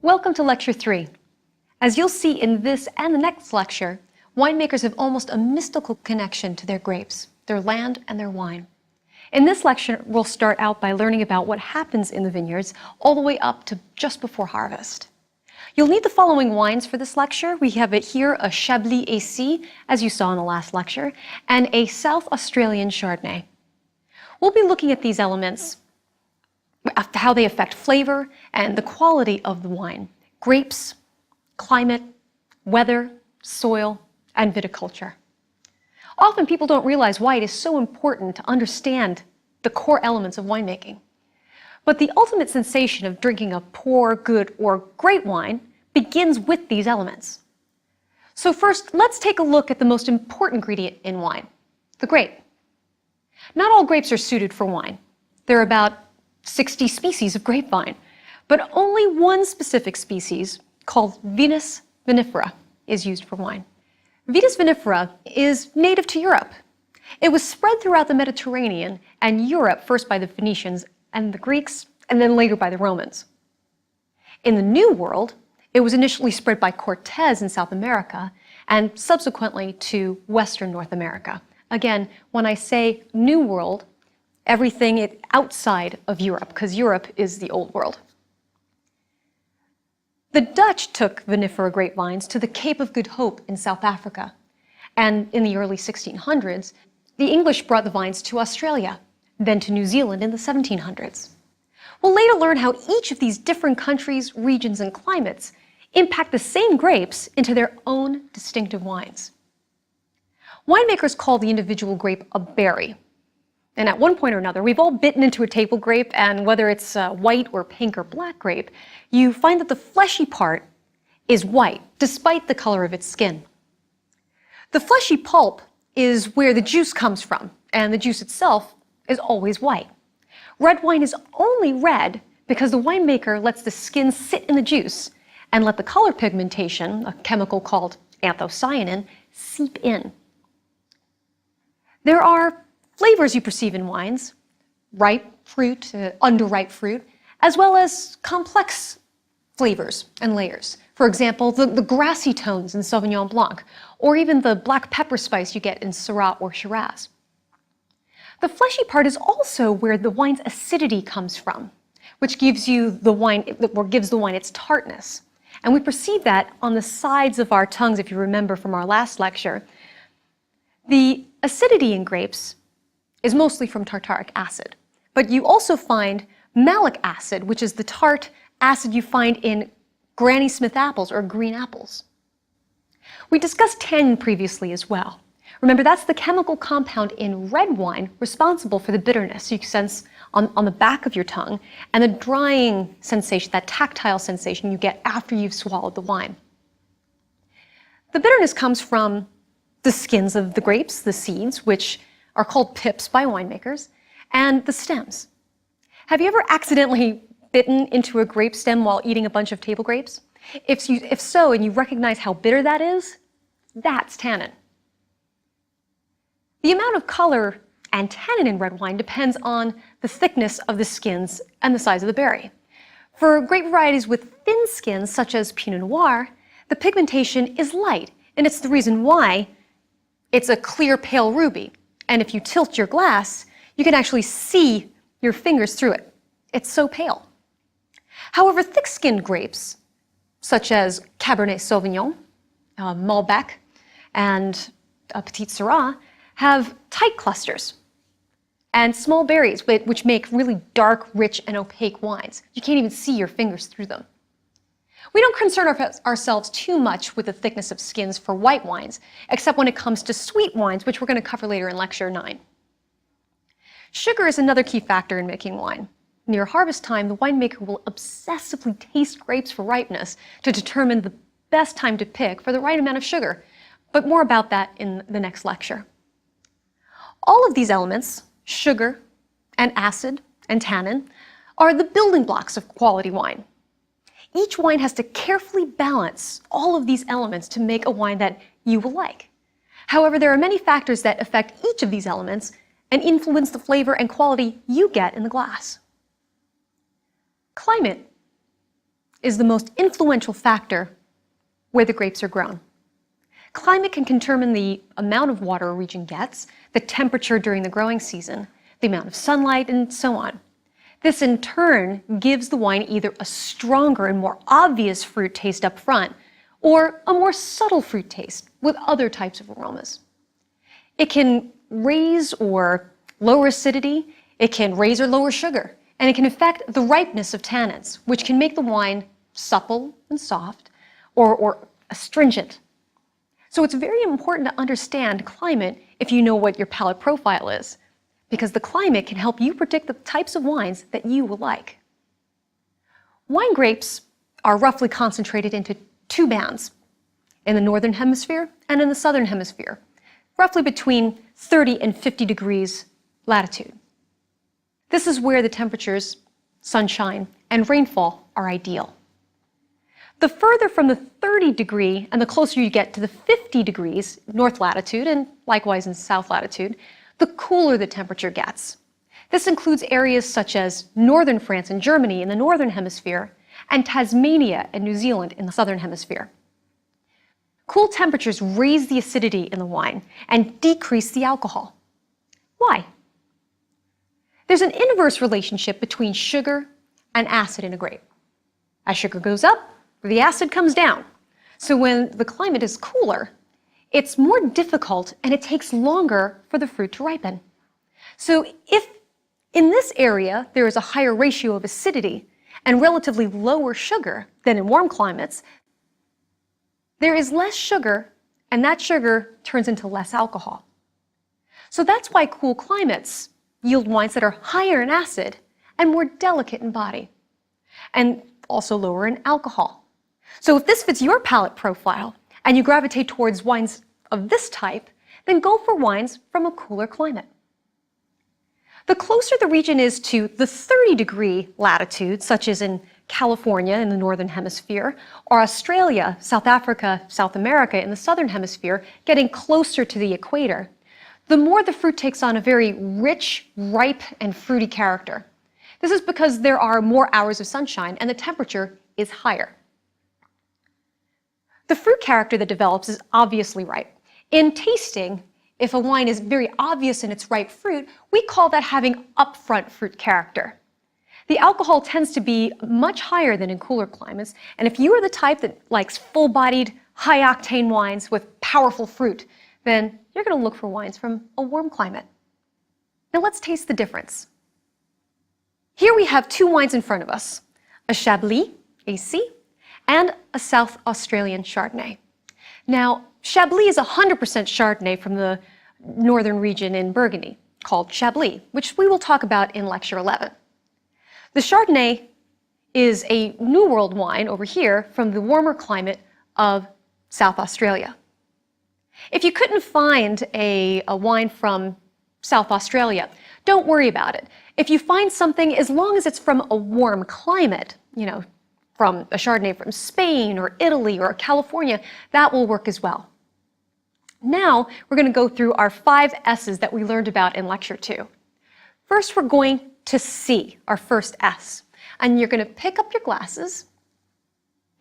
Welcome to Lecture 3. As you'll see in this and the next lecture, winemakers have almost a mystical connection to their grapes, their land, and their wine. In this lecture, we'll start out by learning about what happens in the vineyards all the way up to just before harvest. You'll need the following wines for this lecture. We have it here, a Chablis AC, as you saw in the last lecture, and a South Australian Chardonnay. We'll be looking at these elements, how they affect flavor and the quality of the wine, grapes, climate, weather, soil, and viticulture. Often people don't realize why it is so important to understand the core elements of winemaking. But the ultimate sensation of drinking a poor, good, or great wine begins with these elements. So first, let's take a look at the most important ingredient in wine, the grape. Not all grapes are suited for wine. There are about 60 species of grapevine, but only one specific species, called Vitis vinifera, is used for wine. Vitis vinifera is native to Europe. It was spread throughout the Mediterranean and Europe first by the Phoenicians and the Greeks, and then later by the Romans. In the New World, it was initially spread by Cortez in South America and subsequently to Western North America. Again, when I say New World, everything outside of Europe, because Europe is the Old World. The Dutch took vinifera grapevines to the Cape of Good Hope in South Africa, and in the early 1600s, the English brought the vines to Australia, then to New Zealand in the 1700s. We'll later learn how each of these different countries, regions, and climates impact the same grapes into their own distinctive wines. Winemakers call the individual grape a berry. And at one point or another, we've all bitten into a table grape, and whether it's white or pink or black grape, you find that the fleshy part is white, despite the color of its skin. The fleshy pulp is where the juice comes from, and the juice itself is always white. Red wine is only red because the winemaker lets the skin sit in the juice and let the color pigmentation, a chemical called anthocyanin, seep in. There are flavors you perceive in wines, ripe fruit to underripe fruit, as well as complex flavors and layers. For example, the grassy tones in Sauvignon Blanc, or even the black pepper spice you get in Syrah or Shiraz. The fleshy part is also where the wine's acidity comes from, which gives the wine its tartness. And we perceive that on the sides of our tongues, if you remember from our last lecture. The acidity in grapes is mostly from tartaric acid. But you also find malic acid, which is the tart acid you find in Granny Smith apples or green apples. We discussed tannin previously as well. Remember, that's the chemical compound in red wine responsible for the bitterness you sense on the back of your tongue and the drying sensation, that tactile sensation you get after you've swallowed the wine. The bitterness comes from the skins of the grapes, the seeds, which are called pips by winemakers, and the stems. Have you ever accidentally bitten into a grape stem while eating a bunch of table grapes? If so, and you recognize how bitter that is, that's tannin. The amount of color and tannin in red wine depends on the thickness of the skins and the size of the berry. For grape varieties with thin skins, such as Pinot Noir, the pigmentation is light, and it's the reason why it's a clear, pale ruby. And if you tilt your glass, you can actually see your fingers through it. It's so pale. However, thick-skinned grapes, such as Cabernet Sauvignon, Malbec, and Petit Syrah, have tight clusters and small berries, which make really dark, rich, and opaque wines. You can't even see your fingers through them. We don't concern ourselves too much with the thickness of skins for white wines, except when it comes to sweet wines, which we're going to cover later in Lecture 9. Sugar is another key factor in making wine. Near harvest time, the winemaker will obsessively taste grapes for ripeness to determine the best time to pick for the right amount of sugar, but more about that in the next lecture. All of these elements, sugar and acid and tannin, are the building blocks of quality wine. Each wine has to carefully balance all of these elements to make a wine that you will like. However, there are many factors that affect each of these elements and influence the flavor and quality you get in the glass. Climate is the most influential factor where the grapes are grown. Climate can determine the amount of water a region gets, the temperature during the growing season, the amount of sunlight, and so on. This in turn gives the wine either a stronger and more obvious fruit taste up front, or a more subtle fruit taste with other types of aromas. It can raise or lower acidity, it can raise or lower sugar, and it can affect the ripeness of tannins, which can make the wine supple and soft or astringent. So it's very important to understand climate if you know what your palate profile is, because the climate can help you predict the types of wines that you will like. Wine grapes are roughly concentrated into two bands, in the northern hemisphere and in the southern hemisphere, roughly between 30 and 50 degrees latitude. This is where the temperatures, sunshine, and rainfall are ideal. The further from the 30 degree and the closer you get to the 50 degrees north latitude and likewise in south latitude, the cooler the temperature gets. This includes areas such as northern France and Germany in the northern hemisphere and Tasmania and New Zealand in the southern hemisphere. Cool temperatures raise the acidity in the wine and decrease the alcohol. Why? There's an inverse relationship between sugar and acid in a grape. As sugar goes up, the acid comes down. So when the climate is cooler, it's more difficult and it takes longer for the fruit to ripen. So if in this area there is a higher ratio of acidity and relatively lower sugar than in warm climates, there is less sugar and that sugar turns into less alcohol. So that's why cool climates yield wines that are higher in acid and more delicate in body, and also lower in alcohol. So if this fits your palate profile and you gravitate towards wines of this type, then go for wines from a cooler climate. The closer the region is to the 30-degree latitude, such as in California in the northern hemisphere, or Australia, South Africa, South America in the southern hemisphere, getting closer to the equator, the more the fruit takes on a very rich, ripe, and fruity character. This is because there are more hours of sunshine and the temperature is higher. The fruit character that develops is obviously ripe. In tasting, if a wine is very obvious in its ripe fruit, we call that having upfront fruit character. The alcohol tends to be much higher than in cooler climates, and if you are the type that likes full-bodied, high-octane wines with powerful fruit, then you're going to look for wines from a warm climate. Now let's taste the difference. Here we have two wines in front of us, a Chablis, AC, and a South Australian Chardonnay. Now, Chablis is 100% Chardonnay from the northern region in Burgundy, called Chablis, which we will talk about in Lecture 11. The Chardonnay is a New World wine over here from the warmer climate of South Australia. If you couldn't find a wine from South Australia, don't worry about it. If you find something, as long as it's from a warm climate, from a Chardonnay from Spain or Italy or California, that will work as well. Now, we're going to go through our 5 S's that we learned about in Lecture 2. First, we're going to C, our first S. And you're going to pick up your glasses,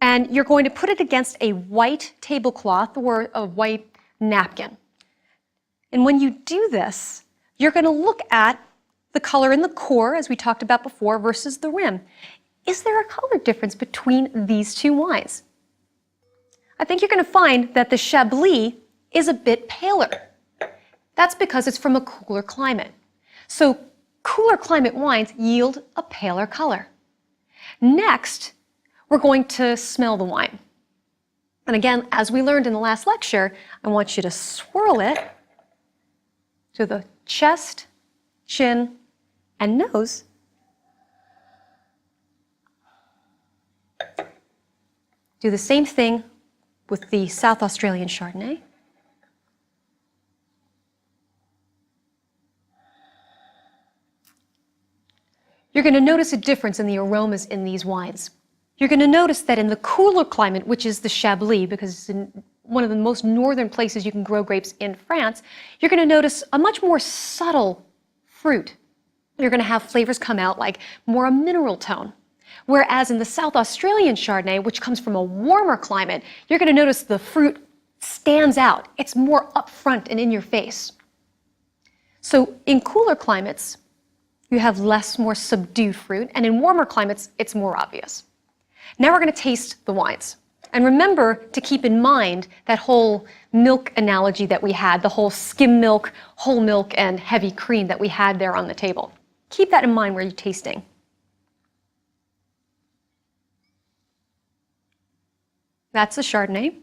and you're going to put it against a white tablecloth or a white napkin. And when you do this, you're going to look at the color in the core, as we talked about before, versus the rim. Is there a color difference between these two wines? I think you're going to find that the Chablis is a bit paler. That's because it's from a cooler climate. So cooler climate wines yield a paler color. Next, we're going to smell the wine. And again, as we learned in the last lecture, I want you to swirl it to the chest, chin, and nose. Do the same thing with the South Australian Chardonnay. You're going to notice a difference in the aromas in these wines. You're going to notice that in the cooler climate, which is the Chablis, because it's in one of the most northern places you can grow grapes in France, you're going to notice a much more subtle fruit. You're going to have flavors come out like more a mineral tone. Whereas in the South Australian Chardonnay, which comes from a warmer climate, you're going to notice the fruit stands out. It's more upfront and in your face. So in cooler climates, you have less, more subdued fruit, and in warmer climates, it's more obvious. Now we're going to taste the wines. And remember to keep in mind that whole milk analogy that we had, the whole skim milk, whole milk, and heavy cream that we had there on the table. Keep that in mind where you're tasting. That's the Chardonnay.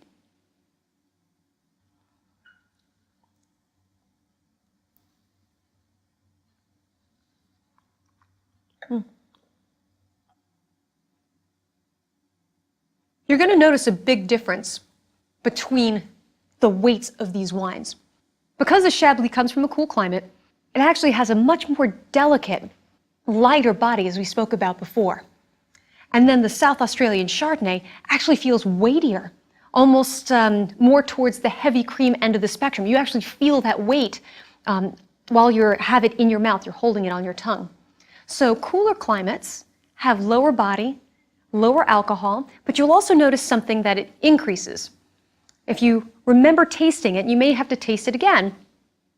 You're going to notice a big difference between the weights of these wines. Because the Chablis comes from a cool climate, it actually has a much more delicate, lighter body, as we spoke about before. And then the South Australian Chardonnay actually feels weightier, almost more towards the heavy cream end of the spectrum. You actually feel that weight while you have it in your mouth, you're holding it on your tongue. So cooler climates have lower body, lower alcohol, but you'll also notice something that it increases. If you remember tasting it, you may have to taste it again.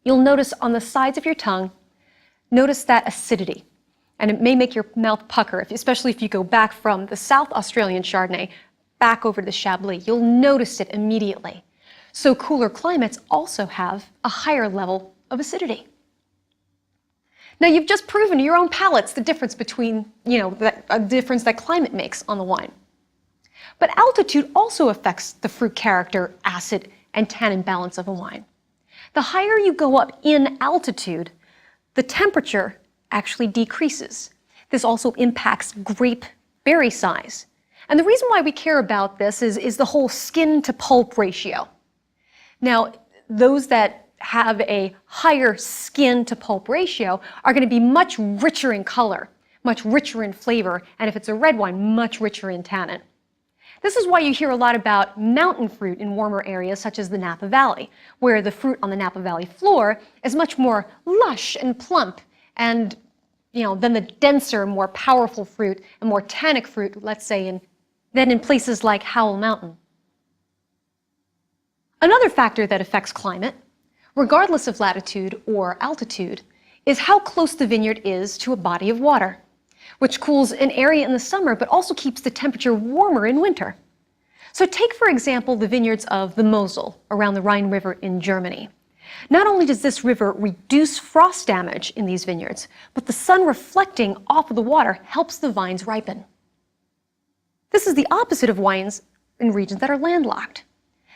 You'll notice on the sides of your tongue, notice that acidity. And it may make your mouth pucker, especially if you go back from the South Australian Chardonnay back over to the Chablis. You'll notice it immediately. So cooler climates also have a higher level of acidity. Now you've just proven to your own palates the difference between, the difference that climate makes on the wine. But altitude also affects the fruit character, acid, and tannin balance of a wine. The higher you go up in altitude, the temperature actually decreases. This also impacts grape berry size. And the reason why we care about this is the whole skin to pulp ratio. Now, those that have a higher skin to pulp ratio are going to be much richer in color, much richer in flavor, and if it's a red wine, much richer in tannin. This is why you hear a lot about mountain fruit in warmer areas such as the Napa Valley, where the fruit on the Napa Valley floor is much more lush and plump and than the denser, more powerful fruit and more tannic fruit, let's say, than in places like Howell Mountain. Another factor that affects climate, regardless of latitude or altitude, is how close the vineyard is to a body of water, which cools an area in the summer but also keeps the temperature warmer in winter. So take, for example, the vineyards of the Mosel around the Rhine River in Germany. Not only does this river reduce frost damage in these vineyards, but the sun reflecting off of the water helps the vines ripen. This is the opposite of wines in regions that are landlocked.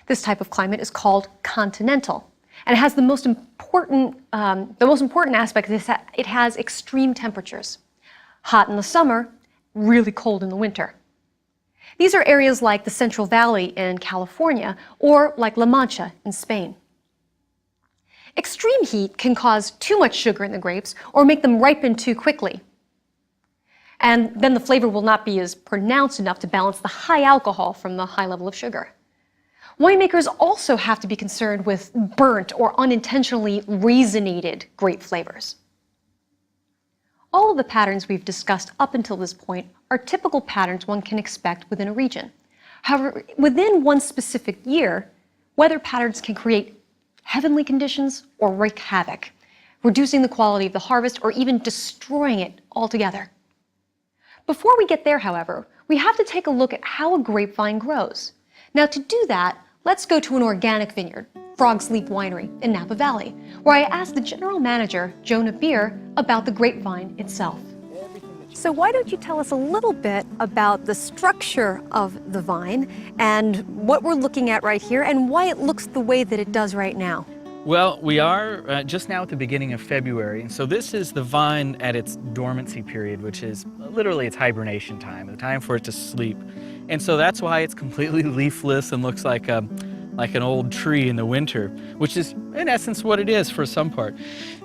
This type of climate is called continental. And it has the most important aspect is that it has extreme temperatures. Hot in the summer, really cold in the winter. These are areas like the Central Valley in California or like La Mancha in Spain. Extreme heat can cause too much sugar in the grapes or make them ripen too quickly. And then the flavor will not be as pronounced enough to balance the high alcohol from the high level of sugar. Winemakers also have to be concerned with burnt or unintentionally raisinated grape flavors. All of the patterns we've discussed up until this point are typical patterns one can expect within a region. However, within one specific year, weather patterns can create heavenly conditions or wreak havoc, reducing the quality of the harvest or even destroying it altogether. Before we get there, however, we have to take a look at how a grapevine grows. Now, to do that, let's go to an organic vineyard, Frog's Leap Winery in Napa Valley, where I asked the general manager, Jonah Beer, about the grapevine itself. So why don't you tell us a little bit about the structure of the vine and what we're looking at right here and why it looks the way that it does right now? Well, we are just now at the beginning of February, and so this is the vine at its dormancy period, which is literally its hibernation time, the time for it to sleep. And so that's why it's completely leafless and looks like an old tree in the winter, which is in essence what it is for some part.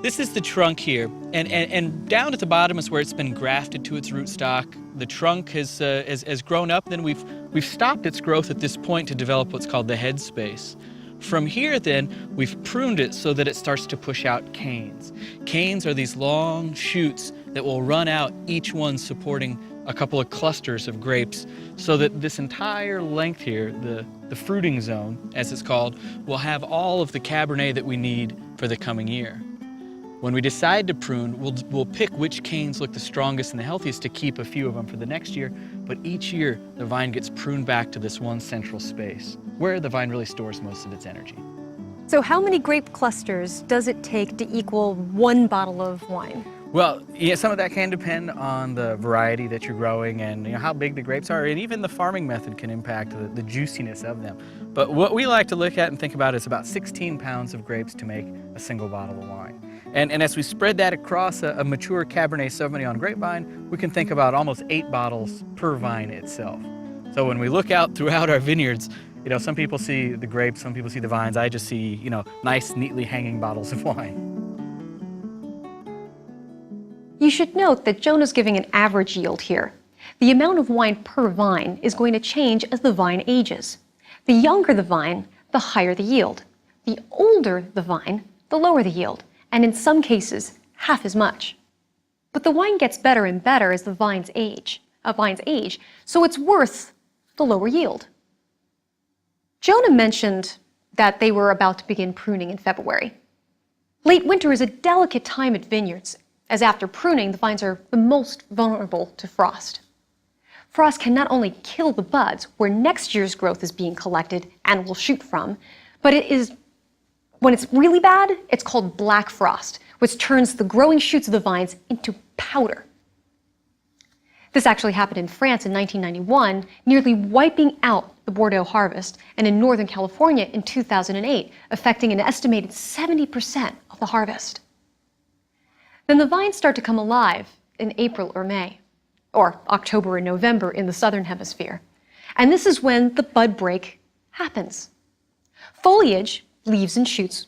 This is the trunk here, and down at the bottom is where it's been grafted to its rootstock. The trunk has grown up, then we've stopped its growth at this point to develop what's called the head space. From here then, we've pruned it so that it starts to push out canes. Canes are these long shoots that will run out, each one supporting a couple of clusters of grapes so that this entire length here, the fruiting zone, as it's called, will have all of the Cabernet that we need for the coming year. When we decide to prune, we'll pick which canes look the strongest and the healthiest to keep a few of them for the next year, but each year the vine gets pruned back to this one central space where the vine really stores most of its energy. So how many grape clusters does it take to equal one bottle of wine? Well, yeah, some of that can depend on the variety that you're growing and how big the grapes are, and even the farming method can impact the juiciness of them. But what we like to look at and think about is about 16 pounds of grapes to make a single bottle of wine. And as we spread that across a mature Cabernet Sauvignon grapevine, we can think about almost 8 bottles per vine itself. So when we look out throughout our vineyards, some people see the grapes, some people see the vines. I just see, nice, neatly hanging bottles of wine. You should note that Jonah's giving an average yield here. The amount of wine per vine is going to change as the vine ages. The younger the vine, the higher the yield. The older the vine, the lower the yield, and in some cases, half as much. But the wine gets better and better as the vines age, so it's worth the lower yield. Jonah mentioned that they were about to begin pruning in February. Late winter is a delicate time at vineyards, as after pruning, the vines are the most vulnerable to frost. Frost can not only kill the buds, where next year's growth is being collected and will shoot from, but when it's really bad, it's called black frost, which turns the growing shoots of the vines into powder. This actually happened in France in 1991, nearly wiping out the Bordeaux harvest, and in Northern California in 2008, affecting an estimated 70% of the harvest. Then the vines start to come alive in April or May, or October and November in the Southern Hemisphere. And this is when the bud break happens. Foliage, leaves and shoots,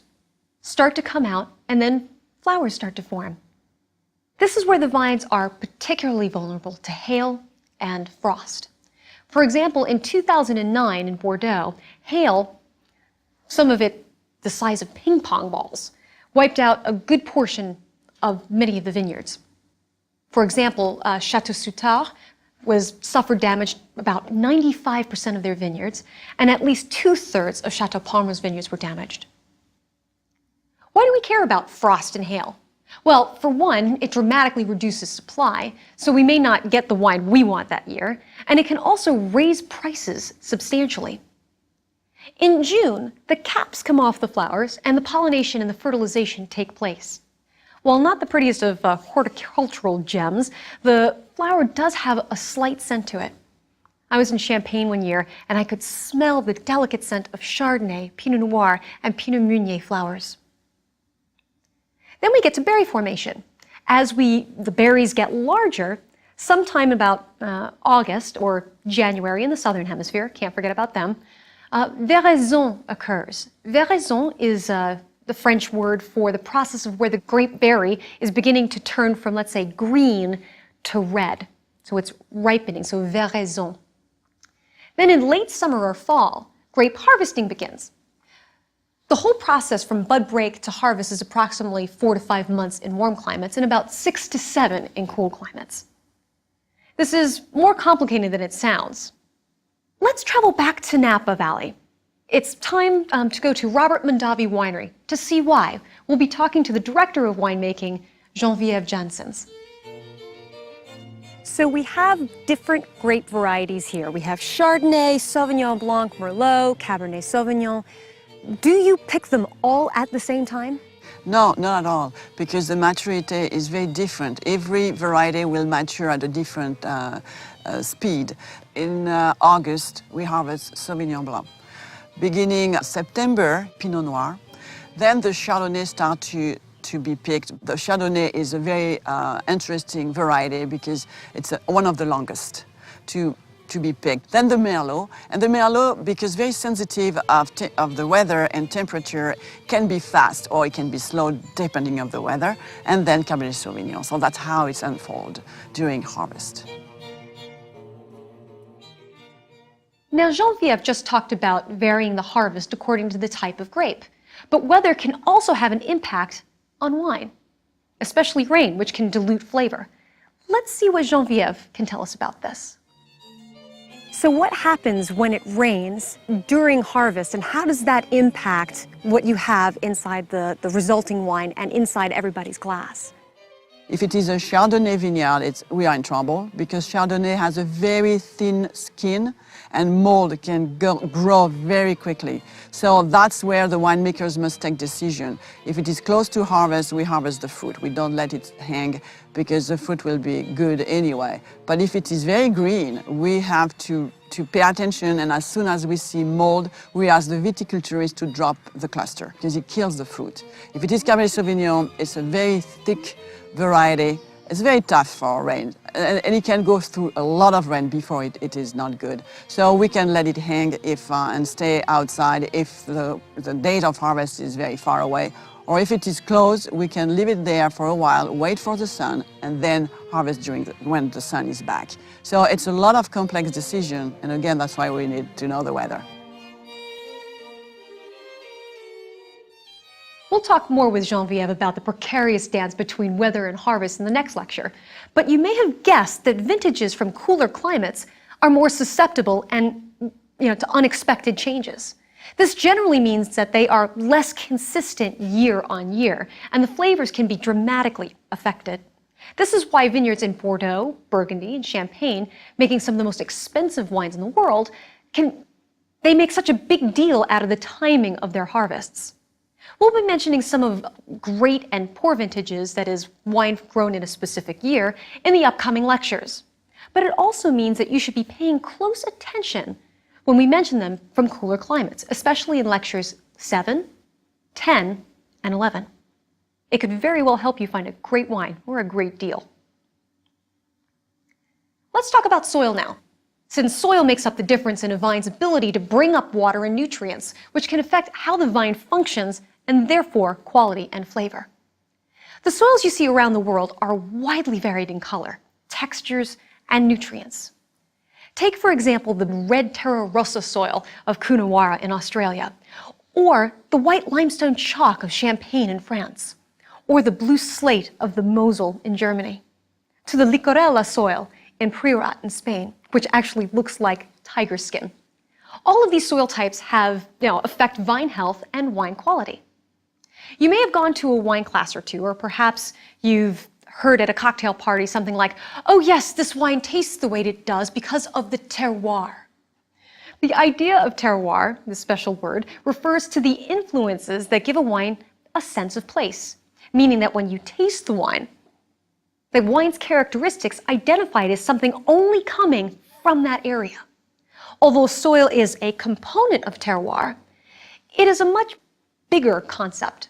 start to come out, and then flowers start to form. This is where the vines are particularly vulnerable to hail and frost. For example, in 2009 in Bordeaux, hail, some of it the size of ping pong balls, wiped out a good portion of many of the vineyards. For example, Chateau Soutard suffered damage about 95% of their vineyards, and at least 2/3 of Chateau Palmer's vineyards were damaged. Why do we care about frost and hail? Well, for one, it dramatically reduces supply, so we may not get the wine we want that year, and it can also raise prices substantially. In June, the caps come off the flowers, and the pollination and the fertilization take place. While not the prettiest of horticultural gems, the flower does have a slight scent to it. I was in Champagne one year, and I could smell the delicate scent of Chardonnay, Pinot Noir, and Pinot Meunier flowers. Then we get to berry formation. As the berries get larger, sometime about August or January in the Southern Hemisphere, can't forget about them, veraison occurs. Veraison is the French word for the process of where the grape berry is beginning to turn from, let's say, green to red. So it's ripening, so veraison. Then in late summer or fall, grape harvesting begins. The whole process from bud break to harvest is approximately 4 to 5 months in warm climates and about 6 to 7 in cool climates. This is more complicated than it sounds. Let's travel back to Napa Valley. It's time to go to Robert Mondavi Winery to see why. We'll be talking to the director of winemaking, Geneviève Janssens. So we have different grape varieties here. We have Chardonnay, Sauvignon Blanc, Merlot, Cabernet Sauvignon. Do you pick them all at the same time? No, not at all, because the maturity is very different. Every variety will mature at a different speed. In August, we harvest Sauvignon Blanc. Beginning September, Pinot Noir. Then the Chardonnay start to be picked. The Chardonnay is a very interesting variety because it's one of the longest to be picked. Then the Merlot, and the Merlot, because very sensitive of the weather and temperature, can be fast or it can be slow depending on the weather. And then Cabernet Sauvignon. So that's how it's unfolds during harvest. Now, Geneviève just talked about varying the harvest according to the type of grape, but weather can also have an impact on wine, especially rain, which can dilute flavor. Let's see what Geneviève can tell us about this. So what happens when it rains during harvest, and how does that impact what you have inside the resulting wine and inside everybody's glass? If it is a Chardonnay vineyard, we are in trouble because Chardonnay has a very thin skin and mold can grow very quickly. So that's where the winemakers must take decision. If it is close to harvest, we harvest the fruit. We don't let it hang because the fruit will be good anyway. But if it is very green, we have to pay attention, and as soon as we see mold, we ask the viticulturist to drop the cluster because it kills the fruit. If it is Cabernet Sauvignon, it's a very thick variety. It's very tough for rain, and it can go through a lot of rain before it is not good. So we can let it hang and stay outside if the date of harvest is very far away. Or if it is close, we can leave it there for a while, wait for the sun, and then harvest when the sun is back. So it's a lot of complex decision, and again, that's why we need to know the weather. We'll talk more with Geneviève about the precarious dance between weather and harvest in the next lecture. But you may have guessed that vintages from cooler climates are more susceptible to unexpected changes. This generally means that they are less consistent year on year, and the flavors can be dramatically affected. This is why vineyards in Bordeaux, Burgundy, and Champagne, making some of the most expensive wines in the world, they make such a big deal out of the timing of their harvests. We'll be mentioning some of great and poor vintages, that is, wine grown in a specific year, in the upcoming lectures. But it also means that you should be paying close attention when we mention them from cooler climates, especially in lectures 7, 10, and 11. It could very well help you find a great wine or a great deal. Let's talk about soil now, since soil makes up the difference in a vine's ability to bring up water and nutrients, which can affect how the vine functions and therefore quality and flavor. The soils you see around the world are widely varied in color, textures, and nutrients. Take, for example, the red Terra Rossa soil of Coonawarra in Australia, or the white limestone chalk of Champagne in France, or the blue slate of the Mosel in Germany, to the Licorella soil in Priorat in Spain, which actually looks like tiger skin. All of these soil types affect vine health and wine quality. You may have gone to a wine class or two, or perhaps you've heard at a cocktail party something like, "Oh yes, this wine tastes the way it does because of the terroir." The idea of terroir, this special word, refers to the influences that give a wine a sense of place, meaning that when you taste the wine's characteristics identify it as something only coming from that area. Although soil is a component of terroir, it is a much bigger concept.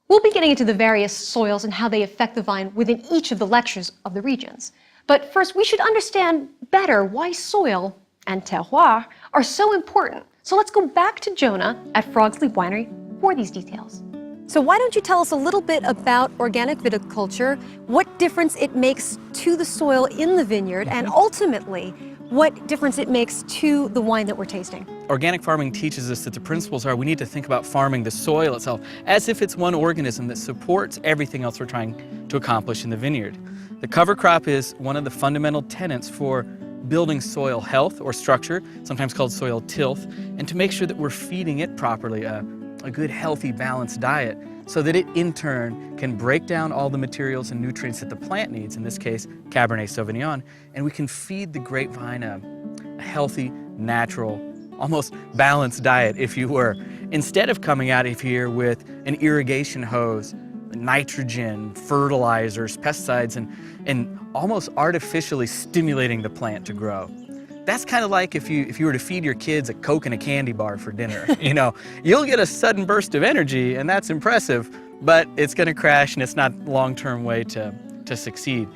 We'll be getting into the various soils and how they affect the vine within each of the lectures of the regions. But first, we should understand better why soil and terroir are so important. So let's go back to Jonah at Frogsley Winery for these details. So why don't you tell us a little bit about organic viticulture, what difference it makes to the soil in the vineyard, and ultimately, what difference it makes to the wine that we're tasting. Organic farming teaches us that the principles are we need to think about farming the soil itself as if it's one organism that supports everything else we're trying to accomplish in the vineyard. The cover crop is one of the fundamental tenets for building soil health or structure, sometimes called soil tilth, and to make sure that we're feeding it properly a good, healthy, balanced diet so that it in turn can break down all the materials and nutrients that the plant needs, in this case Cabernet Sauvignon, and we can feed the grapevine a healthy, natural, almost balanced diet, if you were, instead of coming out of here with an irrigation hose, nitrogen, fertilizers, pesticides, and almost artificially stimulating the plant to grow. That's kind of like if you were to feed your kids a Coke and a candy bar for dinner. You'll get a sudden burst of energy, and that's impressive, but it's going to crash, and it's not a long-term way to succeed.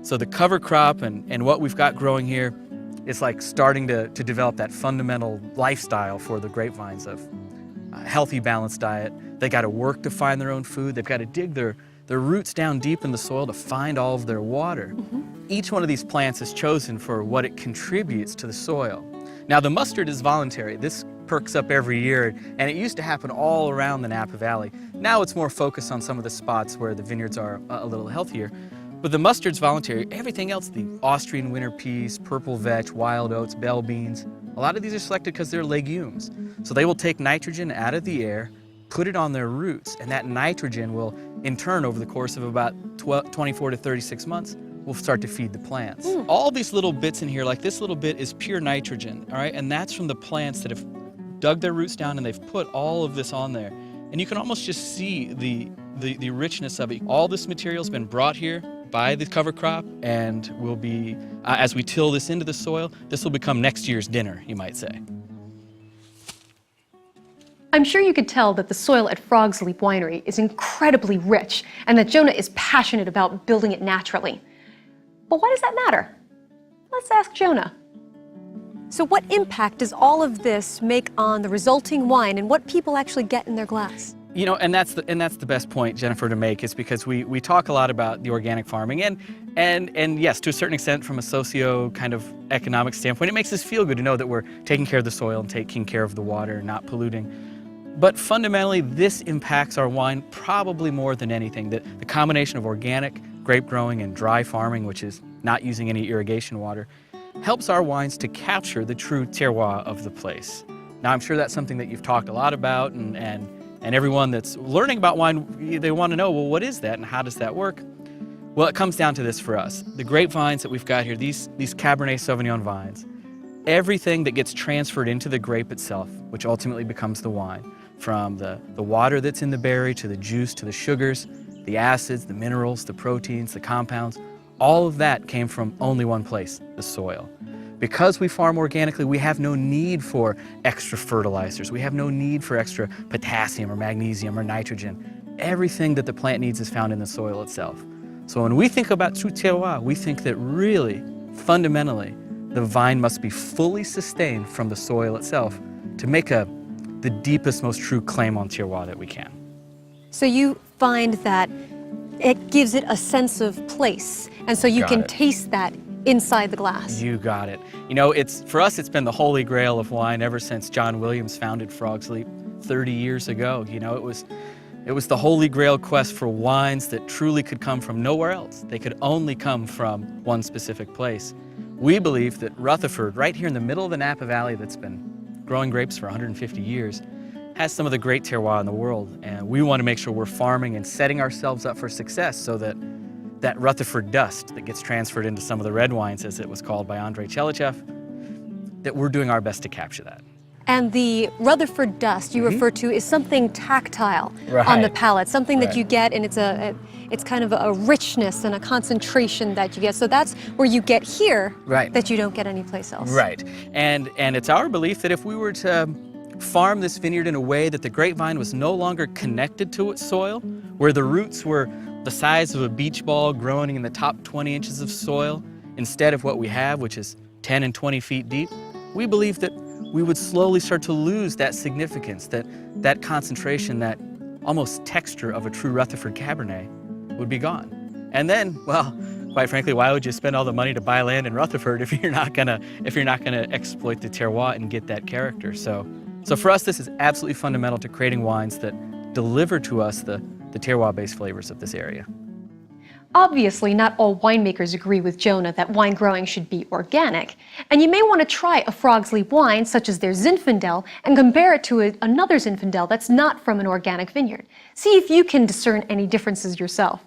So the cover crop and what we've got growing here is like starting to develop that fundamental lifestyle for the grapevines of a healthy, balanced diet. They got to work to find their own food. They've got to dig their roots down deep in the soil to find all of their water. Each one of these plants is chosen for what it contributes to the soil. Now, the mustard is voluntary. This perks up every year, and it used to happen all around the Napa Valley. Now it's more focused on some of the spots where the vineyards are a little healthier. But the mustard's voluntary. Everything else, the Austrian winter peas, purple vetch, wild oats, bell beans, a lot of these are selected because they're legumes. So they will take nitrogen out of the air, put it on their roots, and that nitrogen will, in turn, over the course of about 24 to 36 months, will start to feed the plants. All these little bits in here, like this little bit is pure nitrogen, all right? And that's from the plants that have dug their roots down and they've put all of this on there. And you can almost just see the richness of it. All this material's been brought here by the cover crop and will be, as we till this into the soil, this will become next year's dinner, you might say. I'm sure you could tell that the soil at Frog's Leap Winery is incredibly rich and that Jonah is passionate about building it naturally. But why does that matter? Let's ask Jonah. So what impact does all of this make on the resulting wine and what people actually get in their glass? You know, and that's the best point, Jennifer, to make, is because we talk a lot about the organic farming and yes, to a certain extent from a socio kind of economic standpoint, it makes us feel good to know that we're taking care of the soil and taking care of the water and not polluting. But fundamentally, this impacts our wine probably more than anything. The combination of organic grape growing and dry farming, which is not using any irrigation water, helps our wines to capture the true terroir of the place. Now, I'm sure that's something that you've talked a lot about, and everyone that's learning about wine, they want to know, well, what is that and how does that work? Well, it comes down to this for us. The grapevines that we've got here, these Cabernet Sauvignon vines, everything that gets transferred into the grape itself, which ultimately becomes the wine, from the water that's in the berry to the juice to the sugars, the acids, the minerals, the proteins, the compounds, all of that came from only one place, the soil. Because we farm organically, we have no need for extra fertilizers. We have no need for extra potassium or magnesium or nitrogen. Everything that the plant needs is found in the soil itself. So when we think about true terroir, we think that really, fundamentally, the vine must be fully sustained from the soil itself to make the deepest, most true claim on terroir that we can. So you find that it gives it a sense of place, and so you can taste that inside the glass. You got it. You know, for us, it's been the holy grail of wine ever since John Williams founded Frog's Leap 30 years ago. You know, it was the holy grail quest for wines that truly could come from nowhere else. They could only come from one specific place. We believe that Rutherford, right here in the middle of the Napa Valley that's been growing grapes for 150 years, has some of the great terroir in the world. And we want to make sure we're farming and setting ourselves up for success so that that Rutherford dust that gets transferred into some of the red wines, as it was called by Andrei Chelichev, that we're doing our best to capture that. And the Rutherford dust you refer to is something tactile on the palate, something that you get, and it's kind of a richness and a concentration that you get. So that's where you get here that you don't get anyplace else. Right. And it's our belief that if we were to farm this vineyard in a way that the grapevine was no longer connected to its soil, where the roots were the size of a beach ball growing in the top 20 inches of soil, instead of what we have, which is 10 and 20 feet deep, we believe that we would slowly start to lose that significance, that concentration, that almost texture of a true Rutherford Cabernet would be gone. And then, well, quite frankly, why would you spend all the money to buy land in Rutherford if you're not gonna exploit the terroir and get that character? So for us, this is absolutely fundamental to creating wines that deliver to us the terroir-based flavors of this area. Obviously, not all winemakers agree with Jonah that wine growing should be organic, and you may want to try a Frog's Leap wine, such as their Zinfandel, and compare it to another Zinfandel that's not from an organic vineyard. See if you can discern any differences yourself.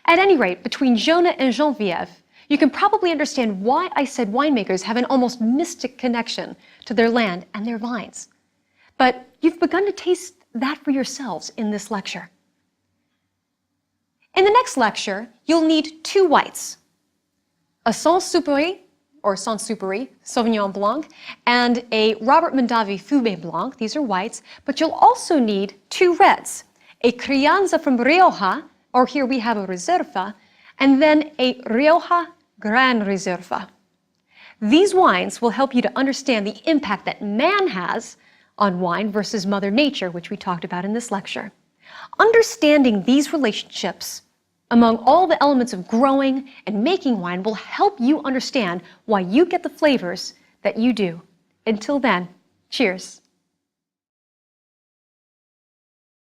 At any rate, between Jonah and Geneviève, you can probably understand why I said winemakers have an almost mystic connection to their land and their vines. But you've begun to taste that for yourselves in this lecture. In the next lecture, you'll need two whites, a Saint-Supéry or Saint-Supéry Sauvignon Blanc and a Robert Mondavi Fumé Blanc. These are whites, but you'll also need two reds, a Crianza from Rioja, or here we have a Reserva, and then a Rioja Gran Reserva. These wines will help you to understand the impact that man has on wine versus Mother Nature, which we talked about in this lecture. Understanding these relationships among all the elements of growing and making wine will help you understand why you get the flavors that you do. Until then, cheers.